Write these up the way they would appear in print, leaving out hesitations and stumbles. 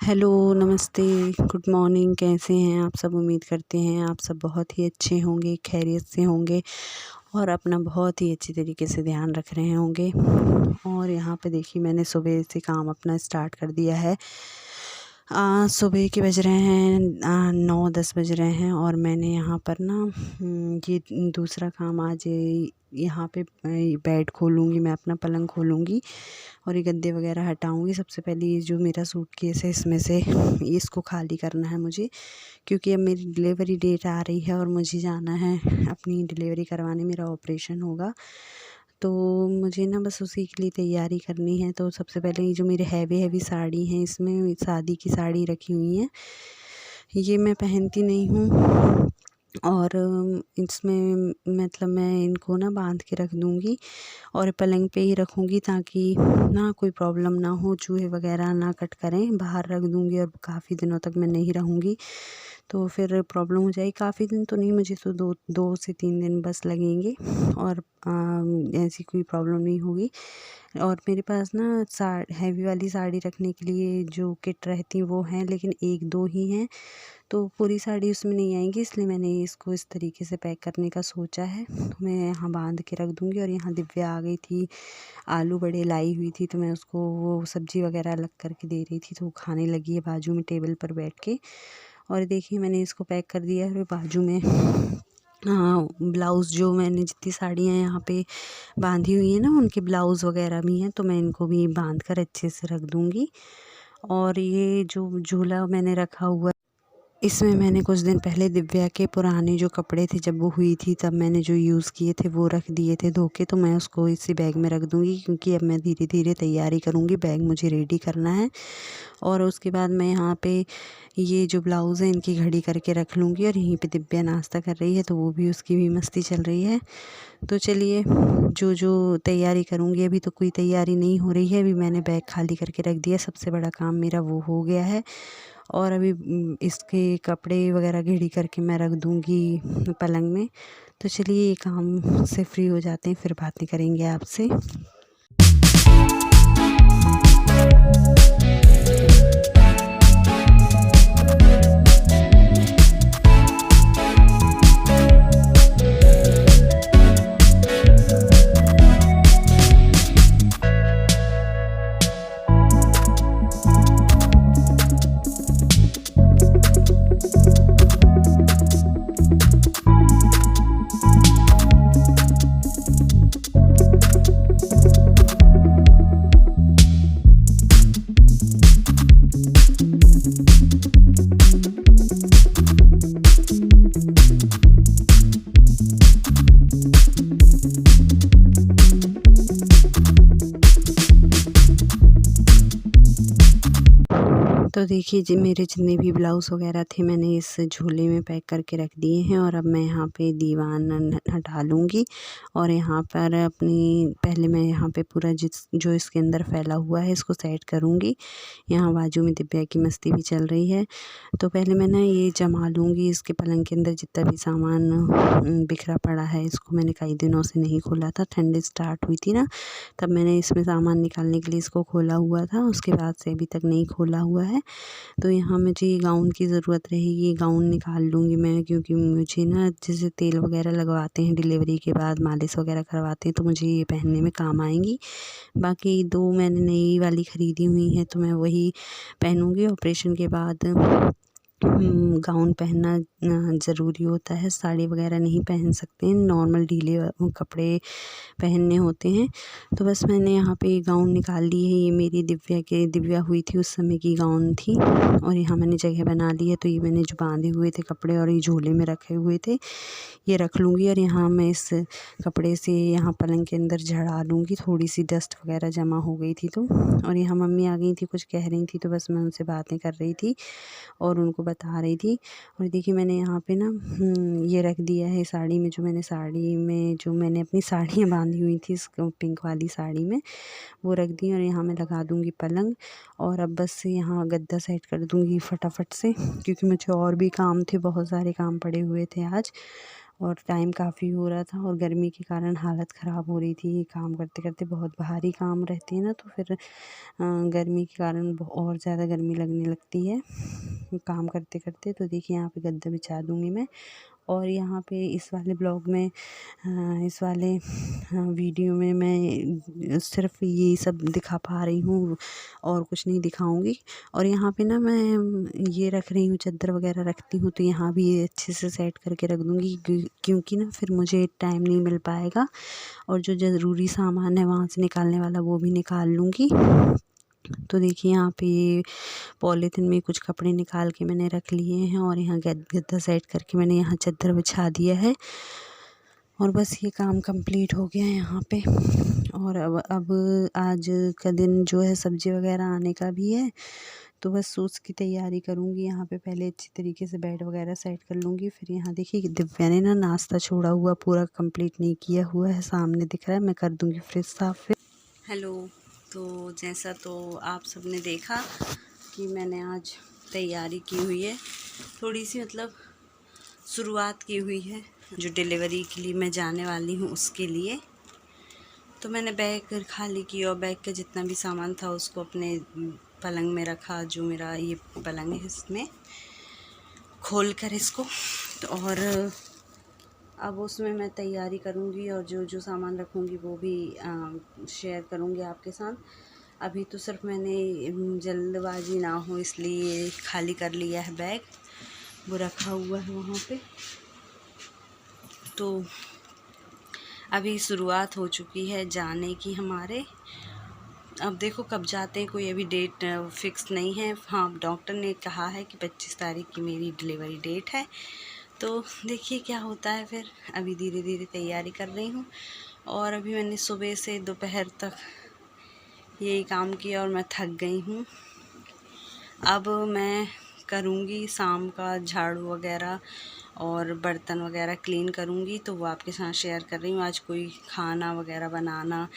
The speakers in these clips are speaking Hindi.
हेलो, नमस्ते, गुड मॉर्निंग। कैसे हैं आप सब? उम्मीद करते हैं आप सब बहुत ही अच्छे होंगे, खैरियत से होंगे और अपना बहुत ही अच्छी तरीके से ध्यान रख रहे होंगे। और यहाँ पे देखिए मैंने सुबह से काम अपना स्टार्ट कर दिया है। सुबह के बज रहे हैं 9-10 बज रहे हैं और मैंने यहाँ पर ना ये दूसरा काम आज यहाँ पे बेड खोलूँगी, मैं अपना पलंग खोलूँगी और ये गद्दे वगैरह हटाऊँगी। सबसे पहले ये जो मेरा सूटकेस है इसमें से इसको खाली करना है मुझे, क्योंकि अब मेरी डिलीवरी डेट आ रही है और मुझे जाना है अपनी डिलीवरी करवाने। मेरा ऑपरेशन होगा तो मुझे ना बस उसी के लिए तैयारी करनी है। तो सबसे पहले ये जो मेरे हैवी साड़ी हैं, इसमें शादी की साड़ी रखी हुई हैं, ये मैं पहनती नहीं हूँ और इसमें मतलब मैं इनको ना बांध के रख दूँगी और पलंग पे ही रखूँगी ताकि ना कोई प्रॉब्लम ना हो, चूहे वगैरह ना कट करें। बाहर रख दूँगी और काफ़ी दिनों तक मैं नहीं रहूँगी तो फिर प्रॉब्लम हो जाएगी। काफ़ी दिन तो नहीं, मुझे तो 2 से 3 दिन बस लगेंगे और ऐसी कोई प्रॉब्लम नहीं होगी। और मेरे पास ना हैवी वाली साड़ी रखने के लिए जो किट रहती वो हैं, लेकिन 1-2 ही हैं, तो पूरी साड़ी उसमें नहीं आएंगी, इसलिए मैंने इसको इस तरीके से पैक करने का सोचा है। तो मैं यहाँ बांध के रख दूँगी। और यहाँ दिव्या आ गई थी, आलू बड़े लाई हुई थी, तो मैं उसको वो सब्ज़ी वगैरह अलग करके दे रही थी, तो वो खाने लगी है बाजू में टेबल पर बैठ के। और देखिए मैंने इसको पैक कर दिया है। और बाजू में ब्लाउज़ जो मैंने जितनी साड़ियाँ यहाँ पे बांधी हुई हैं ना, उनके ब्लाउज़ वगैरह भी हैं, तो मैं इनको भी बांध कर अच्छे से रख दूँगी। और ये जो झूला मैंने रखा हुआ, इसमें मैंने कुछ दिन पहले दिव्या के पुराने जो कपड़े थे, जब वो हुई थी तब मैंने जो यूज़ किए थे वो रख दिए थे धो के, तो मैं उसको इसी बैग में रख दूँगी, क्योंकि अब मैं धीरे धीरे तैयारी करूँगी, बैग मुझे रेडी करना है। और उसके बाद मैं यहाँ पे ये जो ब्लाउज़ है इनकी घड़ी करके रख लूँगी। और यहीं पे दिव्या नाश्ता कर रही है, तो वो भी, उसकी भी मस्ती चल रही है। तो चलिए, जो जो तैयारी करूँगी, अभी तो कोई तैयारी नहीं हो रही है, अभी मैंने बैग खाली करके रख दिया। सबसे बड़ा काम मेरा वो हो गया है। और अभी इसके कपड़े वगैरह घड़ी करके मैं रख दूँगी पलंग में। तो चलिए, ये काम से फ्री हो जाते हैं, फिर बातें करेंगे आपसे। तो देखिए जी, मेरे जितने भी ब्लाउज़ वगैरह थे मैंने इस झोले में पैक करके रख दिए हैं। और अब मैं यहाँ पे दीवान हटा लूँगी और यहाँ पर अपनी, पहले मैं यहाँ पे पूरा जो इसके अंदर फैला हुआ है इसको सेट करूँगी। यहाँ बाजू में दिव्या की मस्ती भी चल रही है, तो पहले मैं ना ये जमा लूँगी। इसके पलंग के अंदर जितना भी सामान बिखरा पड़ा है, इसको मैंने कई दिनों से नहीं खोला था, ठंड स्टार्ट हुई थी ना, तब मैंने इसमें सामान निकालने के लिए इसको खोला हुआ था, उसके बाद से अभी तक नहीं खोला हुआ है। तो यहाँ मुझे ये गाउन की ज़रूरत रहेगी, ये गाउन निकाल लूँगी मैं, क्योंकि मुझे ना जैसे तेल वगैरह लगवाते हैं डिलीवरी के बाद, मालिश वगैरह करवाते हैं, तो मुझे ये पहनने में काम आएंगी। बाकी 2 मैंने नई वाली ख़रीदी हुई हैं, तो मैं वही पहनूँगी। ऑपरेशन के बाद गाउन पहनना ज़रूरी होता है, साड़ी वगैरह नहीं पहन सकते हैं, नॉर्मल ढीले कपड़े पहनने होते हैं। तो बस मैंने यहाँ पे गाउन निकाल ली है, ये मेरी दिव्या हुई थी उस समय की गाउन थी। और यहाँ मैंने जगह बना ली है, तो ये मैंने जो बांधे हुए थे कपड़े और ये झोले में रखे हुए थे, ये रख लूँगी। और यहाँ मैं इस कपड़े से यहाँ पलंग के अंदर झड़ा लूँगी, थोड़ी सी डस्ट वगैरह जमा हो गई थी तो। और यहाँ मम्मी आ गई थी, कुछ कह रही थी, तो बस मैं उनसे बातें कर रही थी और उनको बता रही थी। और देखिए मैंने यहाँ पे ना ये रख दिया है साड़ी में, जो मैंने अपनी साड़ियाँ बांधी हुई थी, इस पिंक वाली साड़ी में, वो रख दी। और यहाँ मैं लगा दूँगी पलंग। और अब बस यहाँ गद्दा सेट कर दूँगी फटाफट से, क्योंकि मुझे और भी काम थे, बहुत सारे काम पड़े हुए थे आज। और टाइम काफ़ी हो रहा था और गर्मी के कारण हालत ख़राब हो रही थी। काम करते करते बहुत भारी काम रहती है ना, तो फिर गर्मी के कारण और ज़्यादा गर्मी लगने लगती है काम करते करते। तो देखिए यहाँ पे गद्दा बिछा दूँगी मैं, और यहाँ पे इस वाले ब्लॉग में इस वाले वीडियो में मैं सिर्फ ये सब दिखा पा रही हूँ और कुछ नहीं दिखाऊंगी। और यहाँ पे ना मैं ये रख रही हूँ, चादर वगैरह रखती हूँ, तो यहाँ भी ये अच्छे से सेट करके रख दूँगी क्योंकि ना फिर मुझे टाइम नहीं मिल पाएगा। और जो ज़रूरी सामान है वहाँ से निकालने वाला वो भी निकाल लूँगी। तो देखिए यहाँ पे ये पॉलीथिन में कुछ कपड़े निकाल के मैंने रख लिए हैं, और यहाँ गद्दा सेट करके मैंने यहाँ चादर बिछा दिया है, और बस ये काम कंप्लीट हो गया है यहाँ पे। और अब आज का दिन जो है सब्ज़ी वगैरह आने का भी है, तो बस उसकी तैयारी करूँगी। यहाँ पे पहले अच्छी तरीके से बेड वगैरह सेट कर लूँगी। फिर यहाँ देखिए दिव्या ने ना नाश्ता छोड़ा हुआ पूरा कंप्लीट नहीं किया हुआ है, सामने दिख रहा है। मैं कर दूँगी फ्रिज साफ़ फिर। हेलो, तो जैसा तो आप सबने देखा कि मैंने आज तैयारी की हुई है, थोड़ी सी मतलब शुरुआत की हुई है जो डिलीवरी के लिए मैं जाने वाली हूँ उसके लिए। तो मैंने बैग खाली किया और बैग का जितना भी सामान था उसको अपने पलंग में रखा, जो मेरा ये पलंग है इसमें खोल कर इसको। तो और अब उसमें मैं तैयारी करूँगी और जो जो सामान रखूँगी वो भी शेयर करूँगी आपके साथ। अभी तो सिर्फ मैंने जल्दबाजी ना हो इसलिए खाली कर लिया है बैग, वो रखा हुआ है वहाँ पे। तो अभी शुरुआत हो चुकी है जाने की हमारे। अब देखो कब जाते हैं, कोई अभी डेट फिक्स नहीं है। हाँ, डॉक्टर ने कहा है कि 25 तारीख की मेरी डिलीवरी डेट है, तो देखिए क्या होता है फिर। अभी धीरे धीरे तैयारी कर रही हूँ, और अभी मैंने सुबह से दोपहर तक यही काम किया और मैं थक गई हूँ। अब मैं करूँगी शाम का झाड़ू वगैरह और बर्तन वगैरह क्लीन करूँगी, तो वो आपके साथ शेयर कर रही हूँ। आज कोई खाना वगैरह बनाना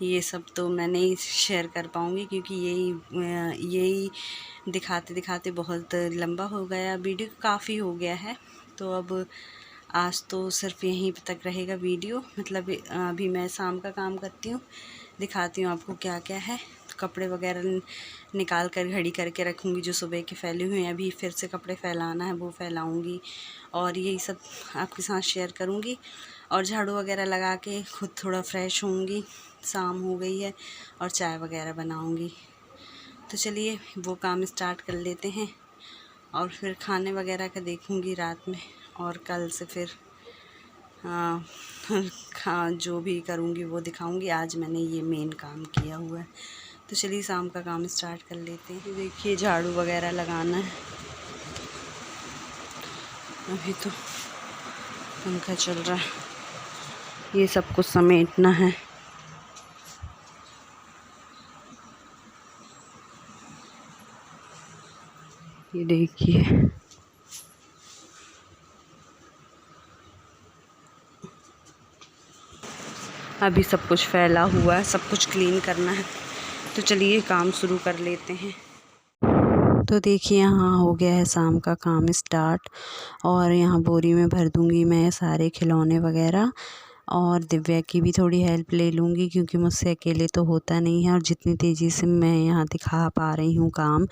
ये सब तो मैं नहीं शेयर कर पाऊँगी, क्योंकि यही दिखाते दिखाते बहुत लंबा हो गया, वीडियो काफ़ी हो गया है। तो अब आज तो सिर्फ यहीं तक रहेगा वीडियो। मतलब अभी मैं शाम का काम करती हूँ, दिखाती हूँ आपको क्या क्या है। तो कपड़े वगैरह निकाल कर घड़ी करके रखूँगी जो सुबह के फैले हुए हैं, अभी फिर से कपड़े फैलाना है वो फैलाऊँगी, और यही सब आपके साथ शेयर करूँगी। और झाड़ू वगैरह लगा के खुद थोड़ा फ्रेश होंगी, शाम हो गई है, और चाय वगैरह बनाऊँगी। तो चलिए वो काम स्टार्ट कर लेते हैं, और फिर खाने वगैरह का देखूँगी रात में, और कल से फिर जो भी करूँगी वो दिखाऊँगी। आज मैंने ये मेन काम किया हुआ है। तो चलिए शाम का काम स्टार्ट कर लेते हैं। देखिए झाड़ू वगैरह लगाना है, अभी तो पंखा चल रहा है, ये सब कुछ समेटना है। ये देखिए अभी सब कुछ फैला हुआ है, सब कुछ क्लीन करना है। तो चलिए काम शुरू कर लेते हैं। तो देखिए यहाँ हो गया है शाम का काम स्टार्ट, और यहाँ बोरी में भर दूँगी मैं सारे खिलौने वगैरह, और दिव्या की भी थोड़ी हेल्प ले लूँगी क्योंकि मुझसे अकेले तो होता नहीं है। और जितनी तेज़ी से मैं यहाँ दिखा पा रही हूँ काम,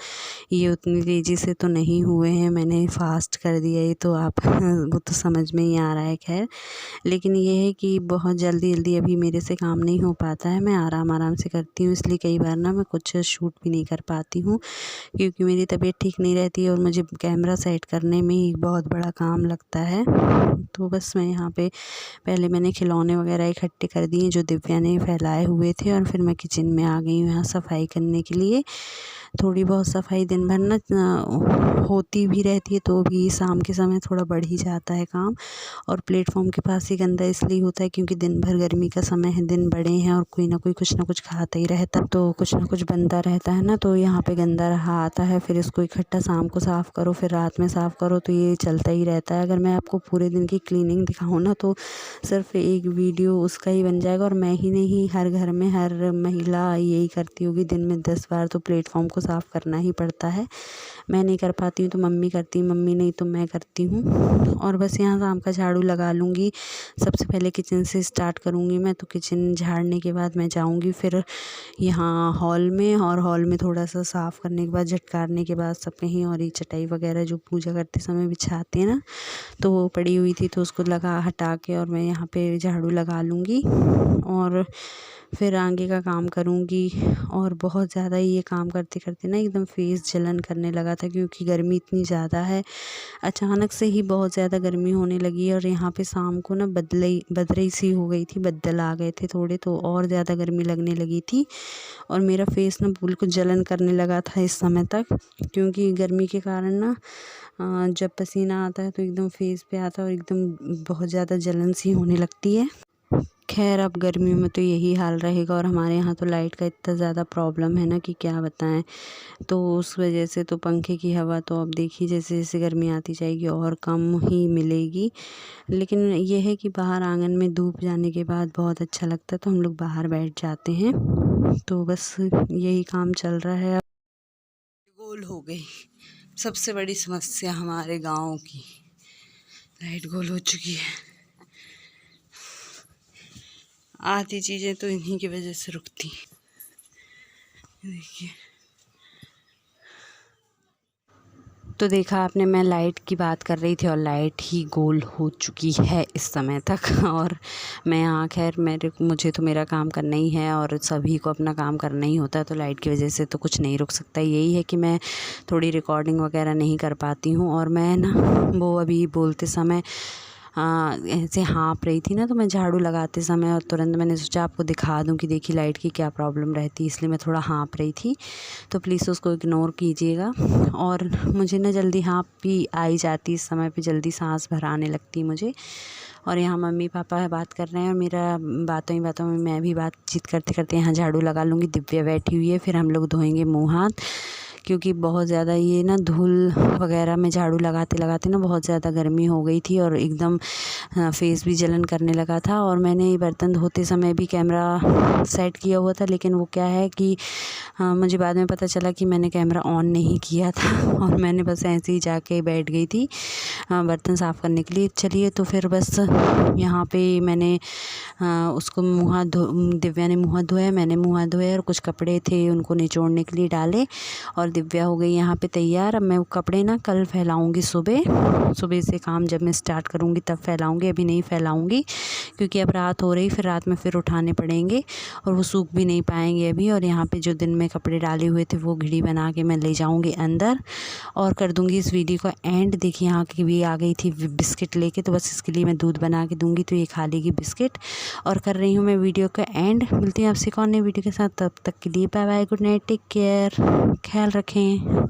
ये उतनी तेज़ी से तो नहीं हुए हैं, मैंने फास्ट कर दिया ये तो आप वो तो समझ में ही आ रहा है। खैर, लेकिन ये है कि बहुत जल्दी जल्दी अभी मेरे से काम नहीं हो पाता है, मैं आराम आराम से करती हूँ, इसलिए कई बार ना मैं कुछ शूट भी नहीं कर पाती हूँ, क्योंकि मेरी तबीयत ठीक नहीं रहती है और मुझे कैमरा सेट करने में ही बहुत बड़ा काम लगता है। तो बस मैं यहाँ पे पहले मैंने खिलौने वगैरह इकट्ठे कर दिए जो दिव्या ने फैलाए हुए थे, और फिर मैं किचन में आ गई हूँ यहाँ सफाई करने के लिए। थोड़ी बहुत सफाई दिन भर ना होती भी रहती है, तो भी शाम के समय थोड़ा बढ़ ही जाता है काम। और प्लेटफॉर्म के पास ही गंदा इसलिए होता है क्योंकि दिन भर गर्मी का समय है, दिन बड़े हैं और कोई ना कोई कुछ ना कुछ खाता ही रहता, तो कुछ ना कुछ बनता रहता है ना, तो यहाँ पे गंदा रहा आता है। फिर इसको इकट्ठा शाम को साफ़ करो, फिर रात में साफ़ करो, तो ये चलता ही रहता है। अगर मैं आपको पूरे दिन की क्लीनिंग दिखाऊँ ना तो सिर्फ एक वीडियो उसका ही बन जाएगा, और मैं ही नहीं, हर घर में हर महिला यही करती होगी, दिन में 10 बार तो प्लेटफॉर्म को उसको साफ़ करना ही पड़ता है। मैं नहीं कर पाती हूँ तो मम्मी करती, मम्मी नहीं तो मैं करती हूँ। और बस यहाँ शाम का झाड़ू लगा लूँगी। सबसे पहले किचन से स्टार्ट करूँगी मैं, तो किचन झाड़ने के बाद मैं जाऊँगी फिर यहाँ हॉल में, और हॉल में थोड़ा सा साफ़ करने के बाद, झटकारने के बाद सब कहीं, और ये चटाई वगैरह जो पूजा करते समय बिछाते हैं ना, तो वो पड़ी हुई थी तो उसको हटा के और मैं यहाँ पे झाड़ू लगा लूँगी और फिर आगे का काम करूँगी। और बहुत ज़्यादा ये काम करते करते ना एकदम फेस जलन करने लगा था, क्योंकि गर्मी इतनी ज़्यादा है। अचानक से ही बहुत ज़्यादा गर्मी होने लगी, और यहाँ पे शाम को ना बदली सी हो गई थी, बदल आ गए थे थोड़े, तो और ज़्यादा गर्मी लगने लगी थी। और मेरा फेस ना बिल्कुल जलन करने लगा था इस समय तक, क्योंकि गर्मी के कारण ना जब पसीना आता है तो एकदम फेस पे आता है और एकदम बहुत ज़्यादा जलन सी होने लगती है। खैर अब गर्मियों में तो यही हाल रहेगा, और हमारे यहाँ तो लाइट का इतना ज़्यादा प्रॉब्लम है ना कि क्या बताएं। तो उस वजह से तो पंखे की हवा तो अब देखिए जैसे जैसे गर्मी आती जाएगी और कम ही मिलेगी। लेकिन ये है कि बाहर आंगन में धूप जाने के बाद बहुत अच्छा लगता है, तो हम लोग बाहर बैठ जाते हैं। तो बस यही काम चल रहा है। गोल हो गई सबसे बड़ी समस्या हमारे गांव की, लाइट गोल हो चुकी है। आधी चीज़ें तो इन्हीं की वजह से रुकती। देखिए, तो देखा आपने, मैं लाइट की बात कर रही थी और लाइट ही गोल हो चुकी है इस समय तक। और मैं यहाँ खैर मुझे तो मेरा काम करना ही है, और सभी को अपना काम करना ही होता है, तो लाइट की वजह से तो कुछ नहीं रुक सकता। यही है कि मैं थोड़ी रिकॉर्डिंग वगैरह नहीं कर पाती हूँ। और मैं ना वो अभी बोलते समय ऐसे हाँप रही थी ना, तो मैं झाड़ू लगाते समय और तुरंत मैंने सोचा आपको दिखा दूं कि देखिए लाइट की क्या प्रॉब्लम रहती है, इसलिए मैं थोड़ा हाँप रही थी, तो प्लीज़ उसको इग्नोर कीजिएगा। और मुझे ना जल्दी हाँप भी आई जाती, इस समय पे जल्दी सांस भर आने लगती मुझे। और यहाँ मम्मी पापा बात कर रहे हैं, और मेरा बातों ही बातों में मैं भी बातचीत करते करते यहाँ झाड़ू लगा लूँगी। दिव्या बैठी हुई है, फिर हम लोग धोएंगे मुँह हाथ, क्योंकि बहुत ज़्यादा ये ना धूल वगैरह में झाड़ू लगाते लगाते ना बहुत ज़्यादा गर्मी हो गई थी, और एकदम फेस भी जलन करने लगा था। और मैंने बर्तन धोते समय भी कैमरा सेट किया हुआ था, लेकिन वो क्या है कि मुझे बाद में पता चला कि मैंने कैमरा ऑन नहीं किया था, और मैंने बस ऐसे ही जाके बैठ गई थी बर्तन साफ़ करने के लिए। चलिए, तो फिर बस यहाँ पे मैंने उसको दिव्या ने मुँह हाथ धोया, मैंने मुँह हाथ धोया, और कुछ कपड़े थे उनको निचोड़ने के लिए डाले, और दिव्या हो गई यहाँ पे तैयार। अब मैं वो कपड़े ना कल फैलाऊँगी, सुबह से काम जब मैं स्टार्ट करूँगी तब फैलाऊँगी, अभी नहीं फैलाऊँगी, क्योंकि अब रात हो रही, फिर रात में फिर उठाने पड़ेंगे और वो सूख भी नहीं पाएंगे अभी। और यहाँ पे जो दिन में कपड़े डाले हुए थे वो घड़ी बना के मैं ले जाऊँगी अंदर, और कर दूँगी इस वीडियो का एंड। देखिए यहाँ की भी आ गई थी बिस्किट लेके, तो बस इसके लिए मैं दूध बना के दूँगी, तो ये खा लेगी बिस्किट। और कर रही हूँ मैं वीडियो का एंड। मिलती हूँ आपसे एक और नई वीडियो के साथ, तब तक के लिए bye bye, good night, take care, ख्याल रखें।